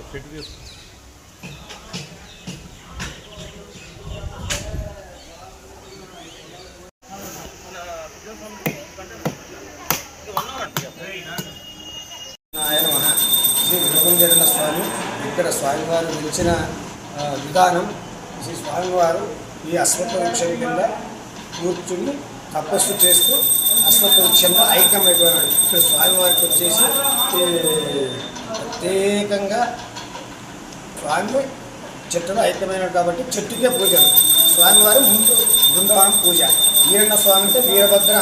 శ్రీ వినోదంజన స్వామి ఇక్కడ స్వామివారు నిలిచిన విధానం. శ్రీ స్వామివారు ఈ అశ్వత్థ వృక్షం కింద కూర్చుని తపస్సు చేస్తూ అశ్వత్థ వృక్షంలో ఐక్యమైపోయినాడు. ఇక్కడ స్వామివారికి వచ్చేసి ప్రత్యేకంగా స్వామి చెట్టులో ఐక్యమైనాడు కాబట్టి చెట్టుకే పూజలు. స్వామివారు ముందు బృందావనం పూజ. వీరన్న స్వామి అంటే వీరభద్ర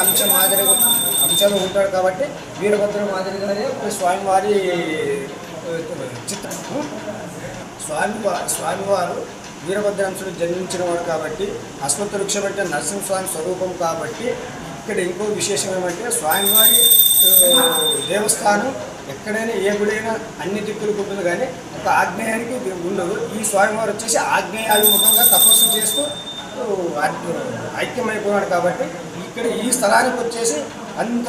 అంశంలో ఉంటాడు కాబట్టి వీరభద్ర మాదిరిగానే స్వామివారి చిత్రం. స్వామివారు వీరభద్ర అంశంలో జన్మించిన వాడు కాబట్టి అశ్వత్థ వృక్షం అంటే నరసింహస్వామి స్వరూపం కాబట్టి ఇక్కడ ఇంకో విశేషం ఏమంటే స్వామివారి దేవస్థానం ఎక్కడైనా ఏ గుడైనా అన్ని దిక్కులకు ఉంటుంది కానీ ఒక ఆగ్నేయానికి ఉండదు. ఈ స్వామివారు వచ్చేసి ఆగ్నేయాభిముఖంగా తపస్సు చేస్తూ ఐక్యమైపోయాడు కాబట్టి ఇక్కడ ఈ స్థలానికి వచ్చేసి అంత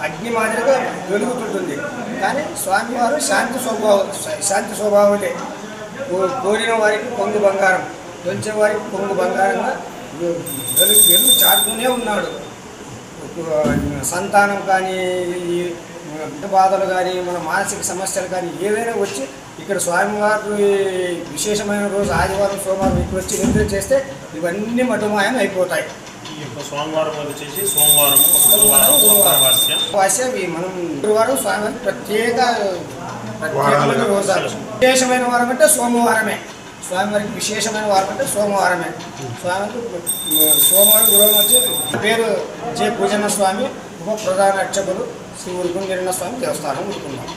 అగ్ని మాదిరిగా వెలుగుతుంటుంది. కానీ స్వామివారు శాంతి స్వభావులే. కోరిన వారికి కొంగు బంగారం, కొంచెం వారికి కొంగు బంగారంగా వెలుగు చాటుతూనే ఉన్నాడు. సంతానం కానీ బాధలు కానీ మన మానసిక సమస్యలు కానీ ఏదైనా వచ్చి ఇక్కడ స్వామివారు విశేషమైన రోజు ఆదివారం సోమవారం ఇక్కడ వచ్చి నిద్ర చేస్తే ఇవన్నీ మటుమాయం అయిపోతాయి. సోమవారం వచ్చేసి సోమవారం మనం గురువారం స్వామివారికి ప్రత్యేకమైన రోజాలు. విశేషమైన వారం అంటే సోమవారమే. స్వామివారికి విశేషమైన వారం అంటే సోమవారమే. స్వామివారికి సోమవారం గురువారం వచ్చి పేరు జే పూజన్న స్వామి, ఉప ప్రధాన అర్చకులు శ్రీ ఉరుకుంజన్న స్వామి దేవస్థానం ఉరుకున్నాం.